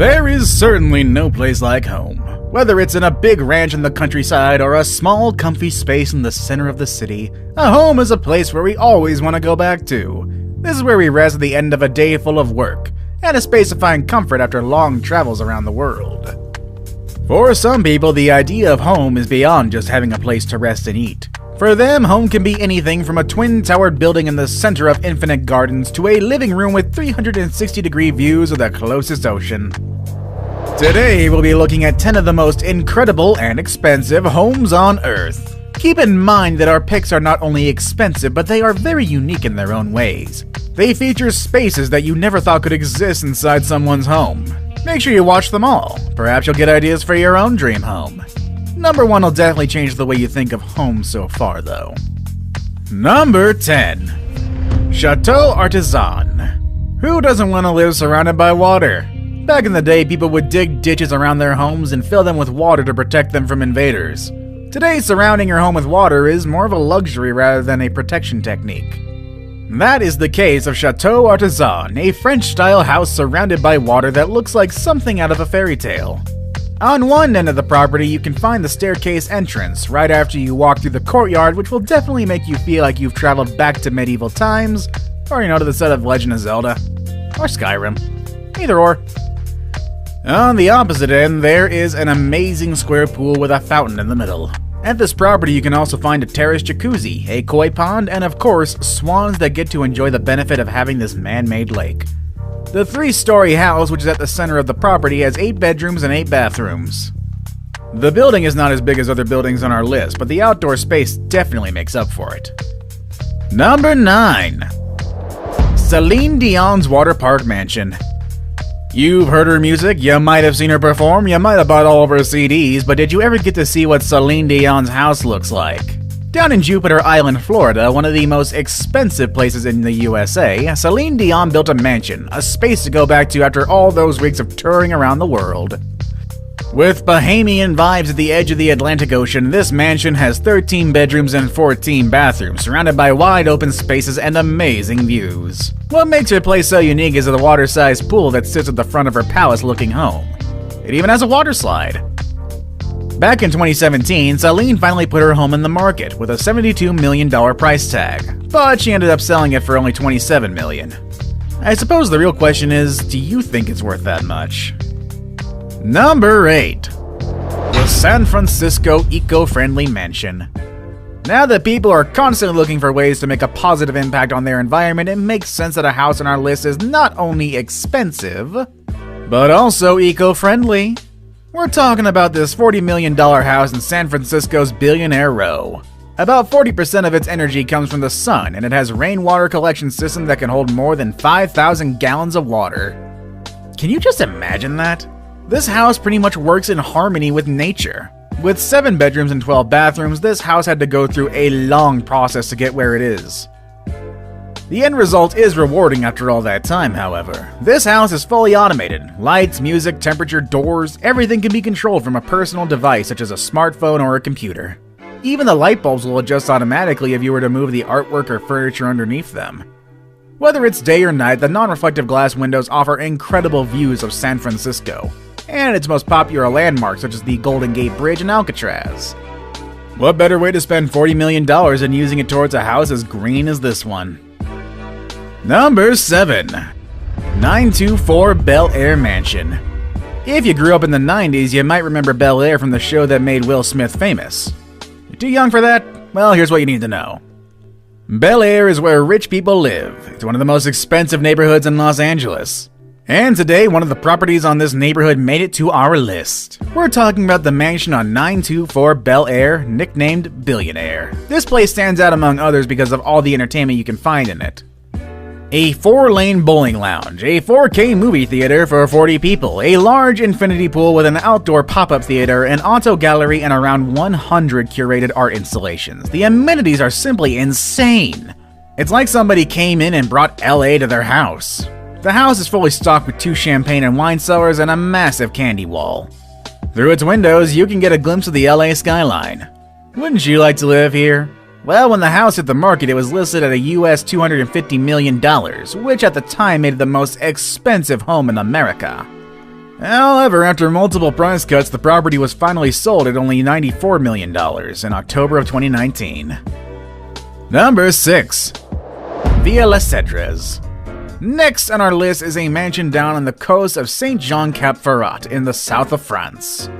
There is certainly no place like home. Whether it's in a big ranch in the countryside or a small, comfy space in the center of the city, a home is a place where we always want to go back to. This is where we rest at the end of a day full of work, and a space to find comfort after long travels around the world. For some people, the idea of home is beyond just having a place to rest and eat. For them, home can be anything from a twin-towered building in the center of infinite gardens to a living room with 360-degree views of the closest ocean. Today, we'll be looking at 10 of the most incredible and expensive homes on Earth. Keep in mind that our picks are not only expensive, but they are very unique in their own ways. They feature spaces that you never thought could exist inside someone's home. Make sure you watch them all. Perhaps you'll get ideas for your own dream home. Number 1 will definitely change the way you think of home so far, though. Number 10. Chateau Artisan. Who doesn't want to live surrounded by water? Back in the day, people would dig ditches around their homes and fill them with water to protect them from invaders. Today, surrounding your home with water is more of a luxury rather than a protection technique. That is the case of Chateau Artisan, a French-style house surrounded by water that looks like something out of a fairy tale. On one end of the property, you can find the staircase entrance right after you walk through the courtyard, which will definitely make you feel like you've traveled back to medieval times, or to the set of Legend of Zelda, or Skyrim, either or. On the opposite end, there is an amazing square pool with a fountain in the middle. At this property, you can also find a terraced jacuzzi, a koi pond, and of course, swans that get to enjoy the benefit of having this man-made lake. The 3-story house, which is at the center of the property, has 8 bedrooms and 8 bathrooms. The building is not as big as other buildings on our list, but the outdoor space definitely makes up for it. Number 9. Celine Dion's Water Park Mansion. You've heard her music, you might have seen her perform, you might have bought all of her CDs, but did you ever get to see what Celine Dion's house looks like? Down in Jupiter Island, Florida, one of the most expensive places in the USA, Celine Dion built a mansion, a space to go back to after all those weeks of touring around the world. With Bahamian vibes at the edge of the Atlantic Ocean, this mansion has 13 bedrooms and 14 bathrooms, surrounded by wide open spaces and amazing views. What makes her place so unique is the water-sized pool that sits at the front of her palace-looking home. It even has a water slide. Back in 2017, Celine finally put her home in the market with a $72 million price tag, but she ended up selling it for only $27 million. I suppose the real question is, do you think it's worth that much? Number 8. The San Francisco Eco-Friendly Mansion. Now that people are constantly looking for ways to make a positive impact on their environment, it makes sense that a house on our list is not only expensive, but also eco-friendly. We're talking about this $40 million house in San Francisco's Billionaire Row. About 40% of its energy comes from the sun, and it has a rainwater collection system that can hold more than 5,000 gallons of water. Can you just imagine that? This house pretty much works in harmony with nature. With 7 bedrooms and 12 bathrooms, this house had to go through a long process to get where it is. The end result is rewarding after all that time, however. This house is fully automated. Lights, music, temperature, doors, everything can be controlled from a personal device such as a smartphone or a computer. Even the light bulbs will adjust automatically if you were to move the artwork or furniture underneath them. Whether it's day or night, the non-reflective glass windows offer incredible views of San Francisco and its most popular landmarks such as the Golden Gate Bridge and Alcatraz. What better way to spend $40 million than using it towards a house as green as this one? Number 7. 924 Bel Air Mansion. If you grew up in the 90s, you might remember Bel Air from the show that made Will Smith famous. You're too young for that? Well, here's what you need to know. Bel Air is where rich people live. It's one of the most expensive neighborhoods in Los Angeles. And today, one of the properties on this neighborhood made it to our list. We're talking about the mansion on 924 Bel Air, nicknamed Billionaire. This place stands out among others because of all the entertainment you can find in it. A 4-lane bowling lounge, a 4K movie theater for 40 people, a large infinity pool with an outdoor pop-up theater, an auto gallery, and around 100 curated art installations. The amenities are simply insane. It's like somebody came in and brought LA to their house. The house is fully stocked with 2 champagne and wine cellars and a massive candy wall. Through its windows, you can get a glimpse of the LA skyline. Wouldn't you like to live here? Well, when the house hit the market, it was listed at a US $250 million, which at the time made it the most expensive home in America. However, after multiple price cuts, the property was finally sold at only $94 million in October of 2019. Number 6. Villa Les Cedres. Next on our list is a mansion down on the coast of Saint-Jean-Cap-Ferrat in the south of France.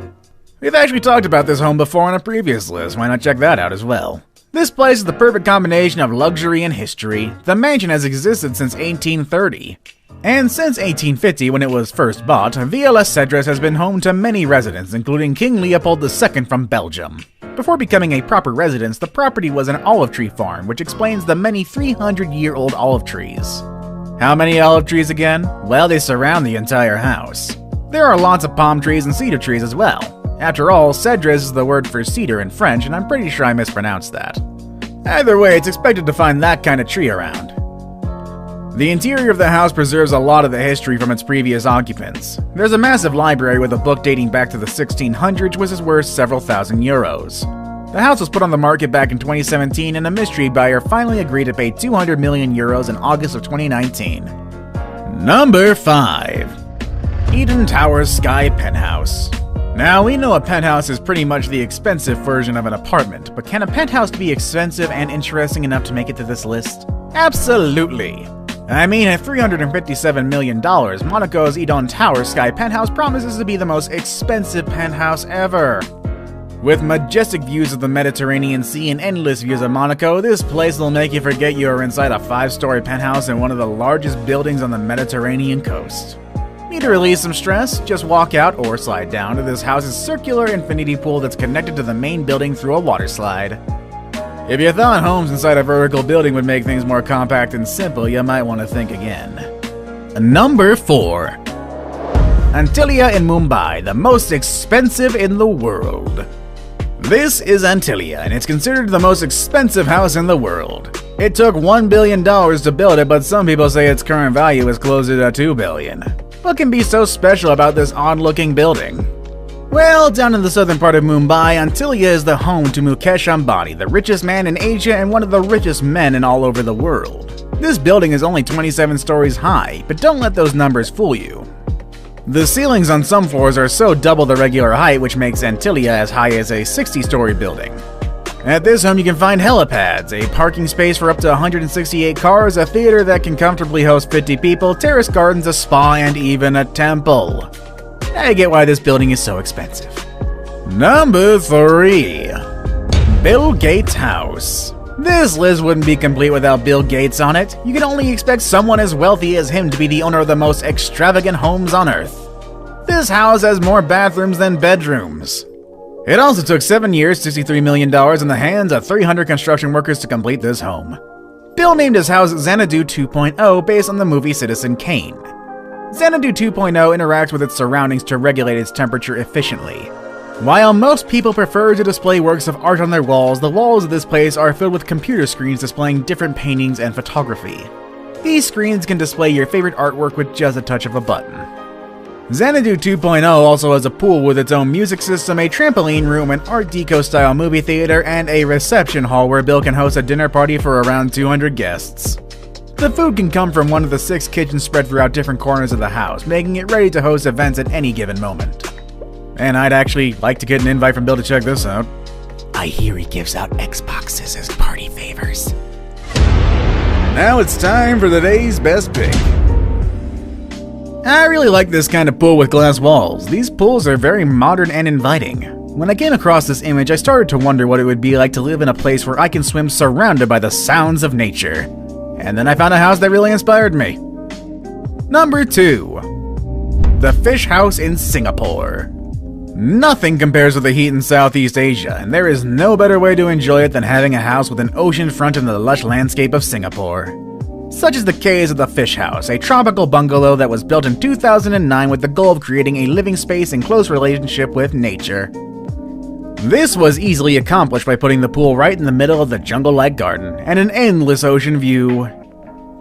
We've actually talked about this home before on a previous list, why not check that out as well? This place is the perfect combination of luxury and history. The mansion has existed since 1830. And since 1850, when it was first bought, Villa Les Cedres has been home to many residents, including King Leopold II from Belgium. Before becoming a proper residence, the property was an olive tree farm, which explains the many 300-year-old olive trees. How many olive trees again? Well, they surround the entire house. There are lots of palm trees and cedar trees as well. After all, Cedres is the word for cedar in French, and I'm pretty sure I mispronounced that. Either way, it's expected to find that kind of tree around. The interior of the house preserves a lot of the history from its previous occupants. There's a massive library with a book dating back to the 1600s, which is worth several thousand euros. The house was put on the market back in 2017, and a mystery buyer finally agreed to pay 200 million euros in August of 2019. Number 5. Eden Towers Sky Penthouse. Now, we know a penthouse is pretty much the expensive version of an apartment, but can a penthouse be expensive and interesting enough to make it to this list? Absolutely! I mean, at $357 million, Monaco's Eden Towers Sky Penthouse promises to be the most expensive penthouse ever. With majestic views of the Mediterranean Sea and endless views of Monaco, this place will make you forget you are inside a 5-story penthouse in one of the largest buildings on the Mediterranean coast. Need to release some stress? Just walk out or slide down to this house's circular infinity pool that's connected to the main building through a water slide. If you thought homes inside a vertical building would make things more compact and simple, you might want to think again. Number 4. Antilia in Mumbai, the most expensive in the world. This is Antilia, and it's considered the most expensive house in the world. It took $1 billion to build it, but some people say its current value is closer to $2 billion. What can be so special about this odd-looking building? Well, down in the southern part of Mumbai, Antilia is the home to Mukesh Ambani, the richest man in Asia and one of the richest men in all over the world. This building is only 27 stories high, but don't let those numbers fool you. The ceilings on some floors are so double the regular height, which makes Antilia as high as a 60-story building. At this home you can find helipads, a parking space for up to 168 cars, a theater that can comfortably host 50 people, terrace gardens, a spa, and even a temple. I get why this building is so expensive. Number 3. Bill Gates' house. This list wouldn't be complete without Bill Gates on it. You can only expect someone as wealthy as him to be the owner of the most extravagant homes on Earth. This house has more bathrooms than bedrooms. It also took 7 years, $63 million in the hands of 300 construction workers to complete this home. Bill named his house Xanadu 2.0 based on the movie Citizen Kane. Xanadu 2.0 interacts with its surroundings to regulate its temperature efficiently. While most people prefer to display works of art on their walls, the walls of this place are filled with computer screens displaying different paintings and photography. These screens can display your favorite artwork with just a touch of a button. Xanadu 2.0 also has a pool with its own music system, a trampoline room, an Art Deco-style movie theater, and a reception hall where Bill can host a dinner party for around 200 guests. The food can come from one of the 6 kitchens spread throughout different corners of the house, making it ready to host events at any given moment. And I'd actually like to get an invite from Bill to check this out. I hear he gives out Xboxes as party favors. Now it's time for the day's best pick. I really like this kind of pool with glass walls. These pools are very modern and inviting. When I came across this image, I started to wonder what it would be like to live in a place where I can swim surrounded by the sounds of nature. And then I found a house that really inspired me. Number 2. The Fish House in Singapore. Nothing compares with the heat in Southeast Asia, and there is no better way to enjoy it than having a house with an ocean front in the lush landscape of Singapore. Such is the case of the Fish House, a tropical bungalow that was built in 2009 with the goal of creating a living space in close relationship with nature. This was easily accomplished by putting the pool right in the middle of the jungle-like garden, and an endless ocean view.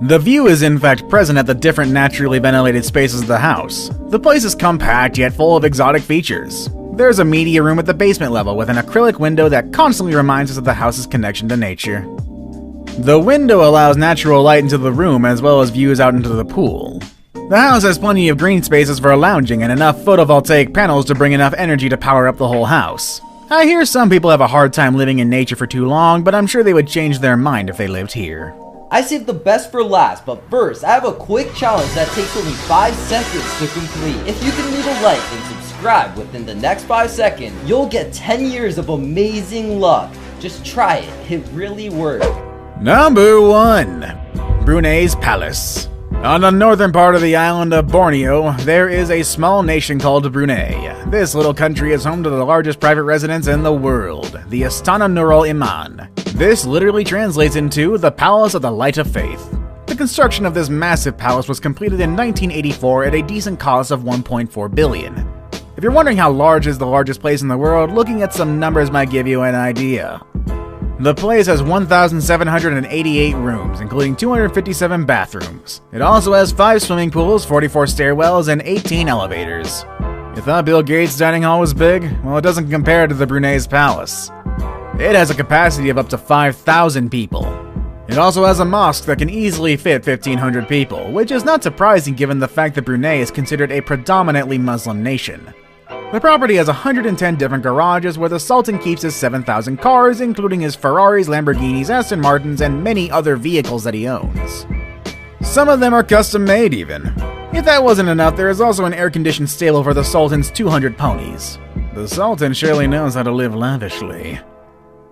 The view is in fact present at the different naturally ventilated spaces of the house. The place is compact yet full of exotic features. There's a media room at the basement level with an acrylic window that constantly reminds us of the house's connection to nature. The window allows natural light into the room as well as views out into the pool. The house has plenty of green spaces for lounging and enough photovoltaic panels to bring enough energy to power up the whole house. I hear some people have a hard time living in nature for too long, but I'm sure they would change their mind if they lived here. I saved the best for last, but first, I have a quick challenge that takes only 5 seconds to complete. If you can leave a like and subscribe within the next 5 seconds, you'll get 10 years of amazing luck. Just try it, it really works. Number 1. Brunei's Palace. On the northern part of the island of Borneo, there is a small nation called Brunei. This little country is home to the largest private residence in the world, the Istana Nurul Iman. This literally translates into the Palace of the Light of Faith. The construction of this massive palace was completed in 1984 at a decent cost of 1.4 billion. If you're wondering how large is the largest place in the world, looking at some numbers might give you an idea. The place has 1,788 rooms, including 257 bathrooms. It also has 5 swimming pools, 44 stairwells, and 18 elevators. You thought Bill Gates' dining hall was big? Well, it doesn't compare to the Brunei's palace. It has a capacity of up to 5,000 people. It also has a mosque that can easily fit 1,500 people, which is not surprising given the fact that Brunei is considered a predominantly Muslim nation. The property has 110 different garages where the Sultan keeps his 7,000 cars, including his Ferraris, Lamborghinis, Aston Martins, and many other vehicles that he owns. Some of them are custom made even. If that wasn't enough, there is also an air-conditioned stable for the Sultan's 200 ponies. The Sultan surely knows how to live lavishly.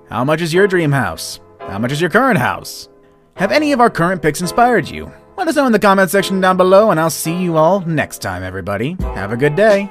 How much is your dream house? How much is your current house? Have any of our current picks inspired you? Let us know in the comment section down below, and I'll see you all next time, everybody. Have a good day.